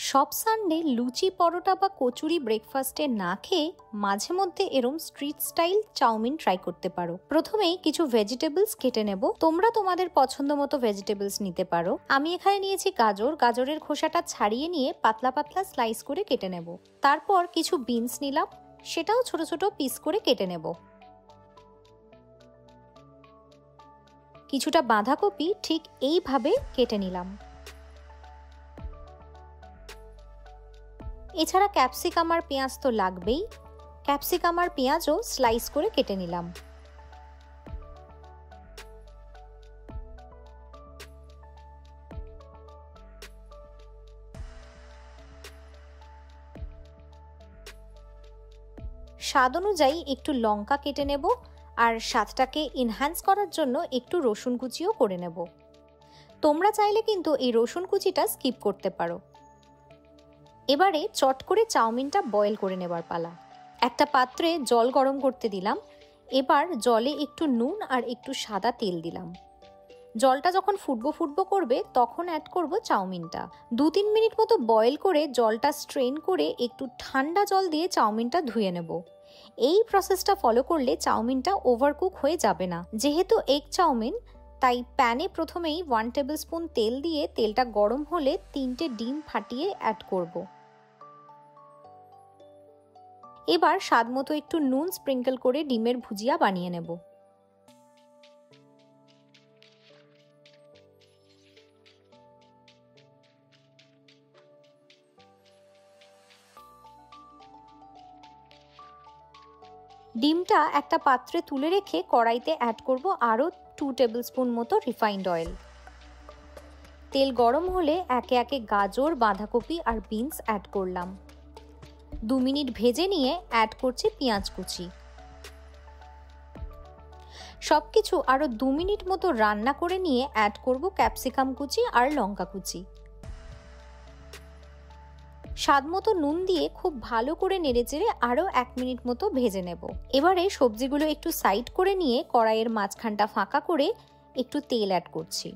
সব সানডে লুচি পরোটা বা কচুরি ব্রেকফাস্টে না খেয়ে মাঝে মধ্যে এরম স্ট্রিট স্টাইল চাউমিন ট্রাই করতে পারো। প্রথমেই কিছু ভেজিটেবলস কেটে নেব। তোমরা তোমাদের পছন্দ মতো ভেজিটেবলস নিতে পারো। আমি এখানে নিয়েছি গাজর। গাজরের খোসাটা ছাড়িয়ে নিয়ে পাতলা পাতলা স্লাইস করে কেটে নেব। তারপর কিছু বিনস নিলাম, সেটাও ছোট ছোট পিস করে কেটে নেব। কিছুটা বাঁধাকপি ঠিক এইভাবে কেটে নিলাম। এছাড়া ক্যাপসিকাম আর পেঁয়াজ তো লাগবেই। ক্যাপসিকাম আর পেঁয়াজও স্লাইস করে কেটে নিলাম। স্বাদ অনুযায়ী একটু লঙ্কা কেটে নেব, আর স্বাদটাকে এনহ্যান্স করার জন্য একটু রসুন কুচিও করে নেব। তোমরা চাইলে কিন্তু এই রসুন কুচিটা স্কিপ করতে পারো। এবারে চট করে চাউমিনটা বয়েল করে নেবার পালা। একটা পাত্রে জল গরম করতে দিলাম। এবার জলে একটু নুন আর একটু সাদা তেল দিলাম। জলটা যখন ফুটবো করবে তখন অ্যাড করব চাউমিনটা। 2-3 মিনিট মতো বয়েল করে জলটা স্ট্রেন করে একটু ঠান্ডা জল দিয়ে চাউমিনটা ধুয়ে নেব। এই প্রসেসটা ফলো করলে চাউমিনটা ওভারকুক হয়ে যাবে না। যেহেতু এগ চাউমিন, তাই প্যানে প্রথমেই 1 টেবিল স্পুন তেল দিয়ে তেলটা গরম হলে 3টে ডিম ফাটিয়ে অ্যাড করব। এবার স্বাদ মতো একটু নুন স্প্রিঙ্কল করে ডিমের ভুজিয়া বানিয়ে নেব। ডিমটা একটা পাত্রে তুলে রেখে কড়াইতে অ্যাড করব আরও 2 টেবিল স্পুন মতো রিফাইন্ড অয়েল। তেল গরম হলে একে একে গাজর, বাঁধাকপি আর বিনস অ্যাড করলাম। 2 মিনিট ভেজে নিয়ে অ্যাড করছি পেঁয়াজ কুচি। সবকিছু আরো 2 মিনিট মতো রান্না করে নিয়ে অ্যাড করব ক্যাপসিকাম কুচি আর লঙ্কা কুচি। স্বাদ মতো নুন দিয়ে খুব ভালো করে নেড়েচেড়ে আরো 1 মিনিট মতো ভেজে নেব। এবারে সবজিগুলো একটু সাইড করে নিয়ে কড়াইয়ের মাঝখানটা ফাঁকা করে একটু তেল অ্যাড করছি।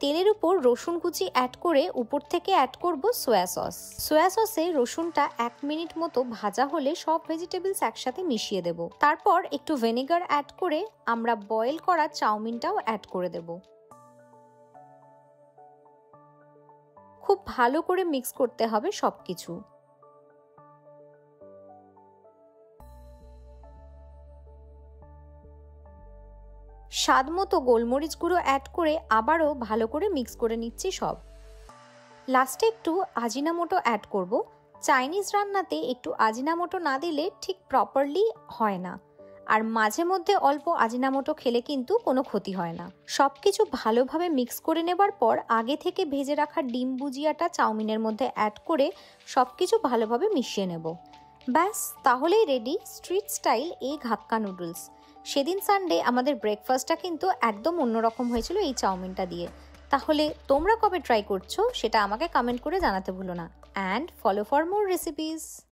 তেলের উপর রসুন কুচি অ্যাড করে উপর থেকে অ্যাড করব সয়া সস। সয়া সসে রসুনটা 1 মিনিট মতো ভাজা হলে সব ভেজিটেবলস একসাথে মিশিয়ে দেব। তারপর একটু ভিনেগার অ্যাড করে আমরা বয়েল করা চাউমিনটাও অ্যাড করে দেব। খুব ভালো করে মিক্স করতে হবে সবকিছু। স্বাদ মতো গোলমরিচ গুঁড়ো অ্যাড করে আবারও ভালো করে মিক্স করে নিচ্ছি সব। লাস্টে একটু আজিনামোটো অ্যাড করব। চাইনিজ রান্নাতে একটু আজিনামোটো না দিলে ঠিক প্রপারলি হয় না, আর মাঝে মধ্যে অল্প আজিনামোটো খেলে কিন্তু কোনো ক্ষতি হয় না। সবকিছু ভালোভাবে মিক্স করে নেবার পর আগে থেকে ভেজে রাখা ডিম ভুজিয়াটা চাউমিনের মধ্যে অ্যাড করে সবকিছু ভালোভাবে মিশিয়ে নেব। ব্যাস, তাহলেই রেডি স্ট্রিট স্টাইল এগ হাক্কা নুডলস। সেদিন সানডে আমাদের ব্রেকফাস্টটা কিন্তু একদম অন্যরকম হয়েছিল এই চাউমিনটা দিয়ে। তাহলে তোমরা কবে ট্রাই করছো সেটা আমাকে কমেন্ট করে জানাতে ভুলো না। And follow for more recipes.